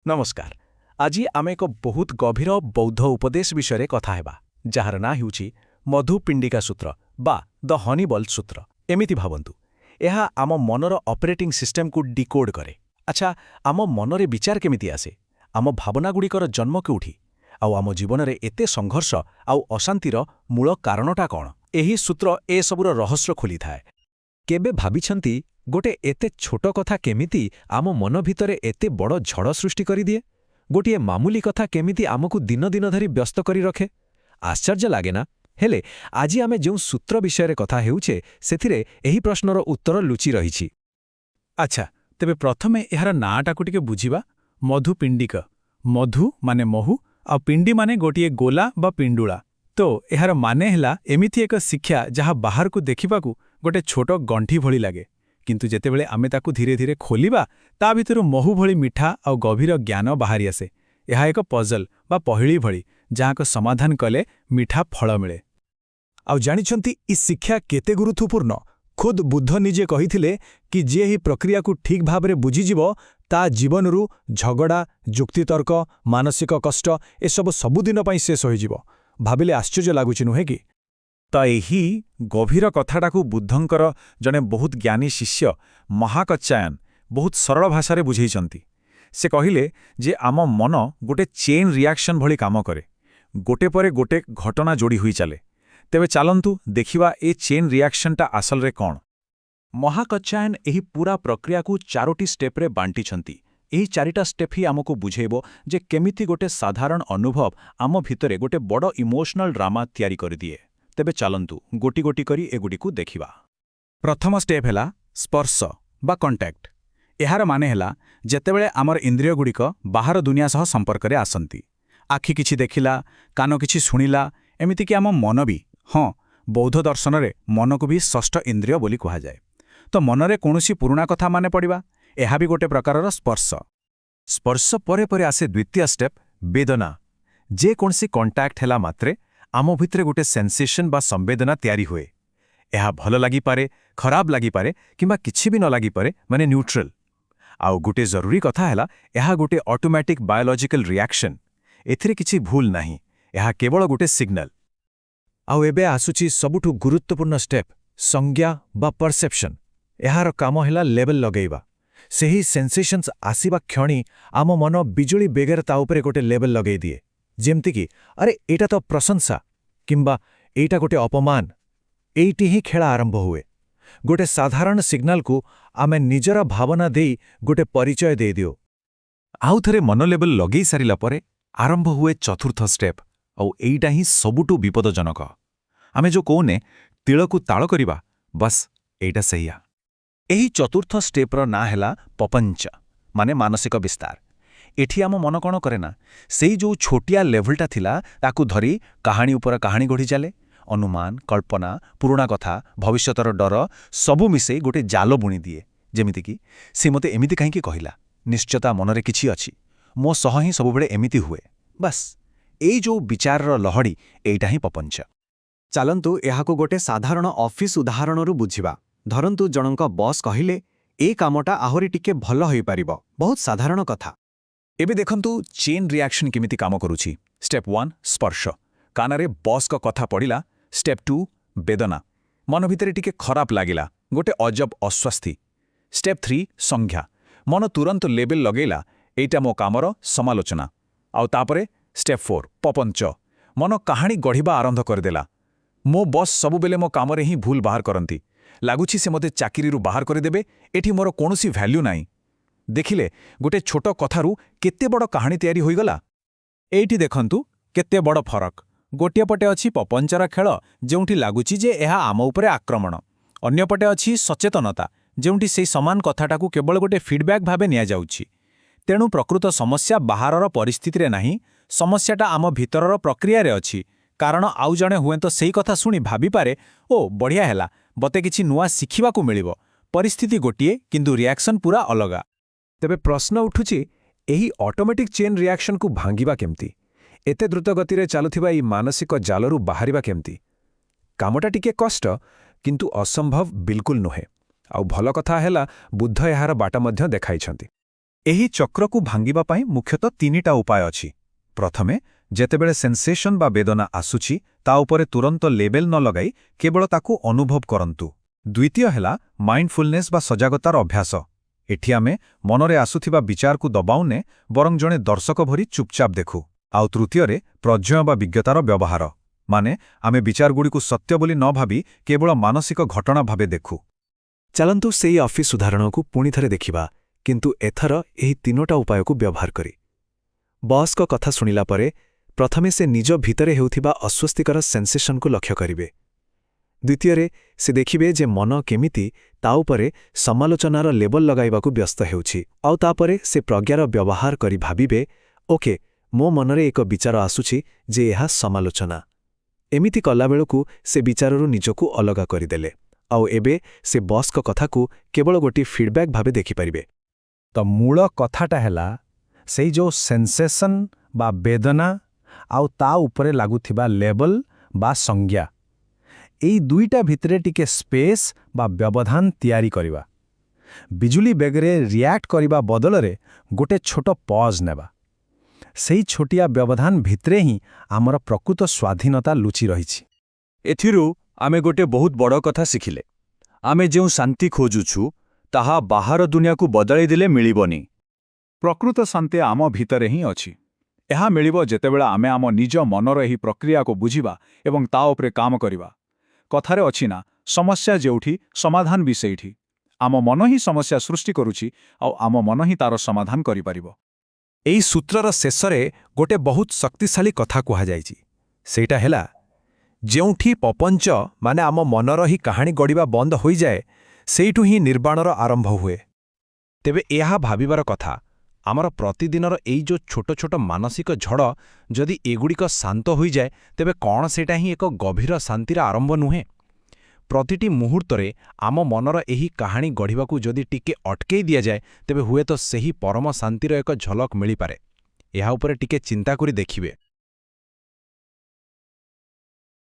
नमस्कार। आज आम एक बहुत गभीर बौद्ध उपदेश विषय कथा हेबा जार ना हेउछि मधुपिंडिका सूत्र बा द हनीबल सूत्र। एमिति भावंतु एहा आम मनर ऑपरेटिंग सिस्टम को डिकोड करे। अच्छा, आम मनरे विचार केमिति आसे, आम भावनागुड़िकर जन्म केउठी, आउ आम जीवन रे एते संघर्ष आउ अशांतिर मूल कारणटा कौन? एही सूत्र ए सबुर रहस्य खोली थाए। केबे भाबिछंती गोटे एते छोट कथा केमिति आम मन भितरे एते बड़ झड़ सृष्टि करि दिए? गोटिए मामूली कथा केमिति आमकु दिन दिन धरी व्यस्त करि रखे? आश्चर्य लागे ना? हेले आजि आमे जो सूत्र विषय कथा हेउछे सेथिरे एही प्रश्नर उत्तर लुचि रहिछि। अच्छा, तेबे प्रथमे एहार नाटाकु टिके बुझिबा। मधुपिंडिक, मधु माने महु आ पिंडी माने गोटिए गोला बा पिंडुला। तो एहार माने हेला एमिथि एक शिक्षा जहा बाहर को देखिबाकू गोटे छोट गंठी भली लागे, किंतु जेतेबेले आमे ताकू धीरे धीरे खोलिबा ता भितरु महु भली मिठा आ गभीर ज्ञान बाहरी आसे। एहा एक पजल बा पहिली भली जहाक समाधान कले मिठा फल मिले। आउ जानिछंती इ शिक्षा केते गुरुत्वपूर्ण? खुद बुद्ध निजे कहिथिले कि जे ही प्रक्रिया को ठीक भाबरे बुझिजिवो ता जीवनरू झगड़ा, जुक्तितर्क, मानसिक कष्ट ए सबुदिन पई शेष होइजिवो। भाबिले आश्चर्य लागुछि नुहे कि? त एही गभीर कथाटाकू बुद्धंकर जने बहुत ज्ञानी शिष्य महाकच्चायन बहुत सरल भाषारे बुझेइचंती। से कहिले जे आम मन गोटे चेन रिएक्शन भली काम करे, गोटे परे गोटे घटना जोड़ी हुई चले। तेबे चालंतु देखिवा ए चेन रिएक्शनटा आसल रे कौन। महाकच्चायन एही पूरा प्रक्रिया को चारोटी स्टेप्रे बांटिछंती। एही चारिटा स्टेप ही आमको बुझेइबो जे केमिति गोटे साधारण अनुभव आम भितरे गोटे बड़ इमोशनल ड्रामा तैयारी कर दिए। तेबे चालंतु गोटी गोटी करी एगुडीकू देखिबा। प्रथम स्टेप हेला स्पर्श बा कॉन्टैक्ट। एहार माने हेला जेतेबेले आमर इंद्रिय गुड़िक बाहर दुनिया सह संपर्क रे आसंती। आखि किछि देखिला, कान किछि सुनिला, एमिति कि आम मन भी, हाँ, बौद्ध दर्शन रे मन को भी षष्ठ इंद्रिय बोली कहा जाए। तो मनरे कोनोसी पुराणा कथा माने पड़िबा, एहा भी गोटे प्रकारर स्पर्श। स्पर्श परे परे आसे द्वितीय स्टेप वेदना। जे कोनसी कॉन्टैक्ट हेला मात्रे आम भितरे गोटे सेंसेशन बा संवेदना तैयारी हुए। एहा भल लागि पारे, खराब लागि पारे, किंबा किछि भी न लागि पारे, माने न्यूट्रल। आउ गोटे जरूरी कथा हेला एहा गोटे ऑटोमेटिक बायोलॉजिकल रिएक्शन। एथिरे किछि भूल नाही, एहा केवल गोटे सिग्नल। आउ एबे आसुछि सबुठु गुरुत्वपूर्ण स्टेप संज्ञा बा परसेप्शन। एहार काम हेला लेवल लगेइबा। सेही सेंसेशन्स आसीबा क्षणी आम मन बिजुली बेगर ता उपरे गोटे लेवल लगेइ दिए। जेमति कि अरे एटा तो प्रशंसा, किंबा एटा गोटे अपमान। एइटी ही खेला आरंभ हुए। गोटे साधारण सिग्नल को आमे निजरा भावना देई गोटे परिचय दे दियो। आउ थरे मन लेवल लगेई सारिला परे आरंभ हुए चतुर्थ स्टेप। आउ एइटा ही सबुटु विपदजनक। आमे जो कोने तिलकु ताଳ करिबा, बस एइटा सहीया। एही चतुर्थ स्टेप्र ना हेला पपंच माने मानसिक विस्तार। एठी आम मन कौन करे ना, सेई जो छोटिया लेवलटा थिला ताकू धरी कहानी उपर कहानी गढ़ी चाले। अनुमान, कल्पना, पुराणा कथा, भविष्यतर डर सबु मिसेई गोटे जाल बुणी दिए। जेमिति कि से मते एमिति काहींकि कहिला, निश्चयता मनरे किछि अछि, मो सह ही सबुबेले एमिति हुए। बस एई जो विचारर लहड़ी, एइटा ही पपंच। चालंतु एहाको गोटे साधारण ऑफिस उदाहरणरू बुझिबा। धरंतु जनक बॉस कहिले ए कामटा आहुरी टिके भल होई पारिबो। बहुत साधारण कथा। एबे देखंतु चेन रिएक्शन केमिति काम करूछि। स्टेप 1 स्पर्श, कानारे बॉस को कथा पड़िला। स्टेप 2 वेदना, मन भितरे टिके खराब लागिला, गोटे अजब अस्वस्थी। स्टेप 3 संज्ञा, मन तुरंत लेबल लगेला, एइटा मो कामर समालोचना। आउ तापरे स्टेप 4 पपंच, मन कहानी गढ़िबा आरंभ करदेला। मो बॉस सबुबेले मो कामरे ही भूल बाहर करंती, लागुछि से मते चाकिरीरू बाहर करदेबे, एठी मोर कोनोसी भ्याल्यू नाही। देखिले गोटे छोट कथारू केते बड़ कहानी तैयारी होइगला। एइठी देखंतु केते बड़ फरक। गोटिए पटे अछि पपंचर खेल, जेउठी लागुछि जे एहा आम उपरे आक्रमण। अन्य पटे अछि सचेतनता, जेउठी सेई समान कथाटाकू केवल गोटे फीडबैक भाबे निया जाउछि। तेणु प्रकृत समस्या बाहरर परिस्थिति रे नाही, समस्याटा आम भितरर प्रक्रिया रे अछि। कारण आउ जणे हुए तो सेई कथा सुनी भाबी पारे, ओ बढ़िया हेला, बते किछि नुआ शिखिबाकू मिलिबो। परिस्थिति गोटिए, किंतु रिएक्शन पूरा अलगा। तेबे प्रश्न उठुछि, एही ऑटोमेटिक चेन रिएक्शन को भांगिबा केमती? एते द्रुत गतिरे चालुथिबा ई मानसिक जालरू बाहरिबा केमती? कामटा टिके कष्ट, किंतु असंभव बिल्कुल नुहे। आउ भल कथा हेला बुद्ध एहार बाट मध्य देखाइछंती। ଏହି ଚକ୍ରକୁ ଭାଙ୍ଗିବା ପାଇଁ ମୁଖ୍ୟତଃ ତିନିଟା ଉପାୟ ଅଛି। ପ୍ରଥମେ, ଯେତେବେଳେ ସେନ୍ସେସନ୍ ବା ବେଦନା ଆସୁଛି ତା ଉପରେ ତୁରନ୍ତ ଲେବେଲ ନ ଲଗାଇ କେବଳ ତାକୁ ଅନୁଭବ କରନ୍ତୁ। ଦ୍ୱିତୀୟ ହେଲା ମାଇଣ୍ଡଫୁଲନେସ୍ ବା ସଜାଗତାର ଅଭ୍ୟାସ। ଏଠି ଆମେ ମନରେ ଆସୁଥିବା ବିଚାରକୁ ଦବାଉନେ, ବରଂ ଜଣେ ଦର୍ଶକ ଭରି ଚୁପଚାପ ଦେଖୁ। ଆଉ ତୃତୀୟରେ, ପ୍ରଜ୍ଞା ବା ବିଜ୍ଞତାର ବ୍ୟବହାର, ମାନେ ଆମେ ବିଚାରଗୁଡ଼ିକୁ ସତ୍ୟ ବୋଲି ନ ଭାବି କେବଳ ମାନସିକ ଘଟଣା ଭାବେ ଦେଖୁ। ଚାଲନ୍ତୁ ସେହି ଅଫିସ୍ ଉଦାହରଣକୁ ପୁଣିଥରେ ଦେଖିବା, କିନ୍ତୁ ଏଥର ଏହି ତିନୋଟା ଉପାୟକୁ ବ୍ୟବହାର କରି। ବସ୍ଙ୍କ କଥା ଶୁଣିଲା ପରେ ପ୍ରଥମେ ସେ ନିଜ ଭିତରେ ହେଉଥିବା ଅସ୍ୱସ୍ତିକର ସେନ୍ସେସନ୍କୁ ଲକ୍ଷ୍ୟ କରିବେ। ଦ୍ୱିତୀୟରେ, ସେ ଦେଖିବେ ଯେ ମନ କେମିତି ତା ଉପରେ ସମାଲୋଚନାର ଲେବଲ ଲଗାଇବାକୁ ବ୍ୟସ୍ତ ହେଉଛି। ଆଉ ତାପରେ ସେ ପ୍ରଜ୍ଞାର ବ୍ୟବହାର କରି ଭାବିବେ, ଓକେ, ମୋ ମନରେ ଏକ ବିଚାର ଆସୁଛି ଯେ ଏହା ସମାଲୋଚନା। ଏମିତି କଲାବେଳକୁ ସେ ବିଚାରରୁ ନିଜକୁ ଅଲଗା କରିଦେଲେ, ଆଉ ଏବେ ସେ ବସ୍ଙ୍କ କଥାକୁ କେବଳ ଗୋଟିଏ ଫିଡବ୍ୟାକ୍ ଭାବେ ଦେଖିପାରିବେ। ତ ମୂଳ କଥାଟା ହେଲା ସେଇ ଯେଉଁ ସେନ୍ସେସନ୍ ବା ବେଦନା ଆଉ ତା ଉପରେ ଲାଗୁଥିବା ଲେବଲ ବା ସଂଜ୍ଞା, ଏଇ ଦୁଇଟା ଭିତରେ ଟିକେ ସ୍ପେସ୍ ବା ବ୍ୟବଧାନ ତିଆରି କରିବା। ବିଜୁଳି ବେଗରେ ରିଆକ୍ଟ କରିବା ବଦଳରେ ଗୋଟେ ଛୋଟ ପଜ୍ ନେବା। ସେଇ ଛୋଟିଆ ବ୍ୟବଧାନ ଭିତରେ ହିଁ ଆମର ପ୍ରକୃତ ସ୍ୱାଧୀନତା ଲୁଚି ରହିଛି। ଏଥିରୁ ଆମେ ଗୋଟେ ବହୁତ ବଡ଼ କଥା ଶିଖିଲେ। ଆମେ ଯେଉଁ ଶାନ୍ତି ଖୋଜୁଛୁ ତାହା ବାହାର ଦୁନିଆକୁ ବଦଳାଇ ଦେଲେ ମିଳିବନି। ପ୍ରକୃତ ଶାନ୍ତି ଆମ ଭିତରେ ହିଁ ଅଛି। ଏହା ମିଳିବ ଯେତେବେଳେ ଆମେ ଆମ ନିଜ ମନର ଏହି ପ୍ରକ୍ରିୟାକୁ ବୁଝିବା ଏବଂ ତା ଉପରେ କାମ କରିବା। କଥାରେ ଅଛି ନା, ସମସ୍ୟା ଯେଉଁଠି ସମାଧାନ ବି ସେଇଠି। ଆମ ମନ ହିଁ ସମସ୍ୟା ସୃଷ୍ଟି କରୁଛି, ଆଉ ଆମ ମନ ହିଁ ତାର ସମାଧାନ କରିପାରିବ। ଏହି ସୂତ୍ରର ଶେଷରେ ଗୋଟେ ବହୁତ ଶକ୍ତିଶାଳୀ କଥା କୁହାଯାଇଛି। ସେଇଟା ହେଲା, ଯେଉଁଠି ପପଞ୍ଚ ମାନେ ଆମ ମନର ହିଁ କାହାଣୀ ଗଢ଼ିବା ବନ୍ଦ ହୋଇଯାଏ, ସେଇଠୁ ହିଁ ନିର୍ବାଣର ଆରମ୍ଭ ହୁଏ। ତେବେ ଏହା ଭାବିବାର କଥା, ଆମର ପ୍ରତିଦିନର ଏଇ ଯେଉଁ ଛୋଟ ଛୋଟ ମାନସିକ ଝଡ଼, ଯଦି ଏଗୁଡ଼ିକ ଶାନ୍ତ ହୋଇଯାଏ, ତେବେ କ'ଣ ସେଇଟା ହିଁ ଏକ ଗଭୀର ଶାନ୍ତିର ଆରମ୍ଭ ନୁହେଁ? ପ୍ରତିଟି ମୁହୂର୍ତ୍ତରେ ଆମ ମନର ଏହି କାହାଣୀ ଗଢ଼ିବାକୁ ଯଦି ଟିକେ ଅଟକେଇ ଦିଆଯାଏ, ତେବେ ହୁଏତ ସେହି ପରମ ଶାନ୍ତିର ଏକ ଝଲକ ମିଳିପାରେ। ଏହା ଉପରେ ଟିକେ ଚିନ୍ତା କରି ଦେଖିବେ।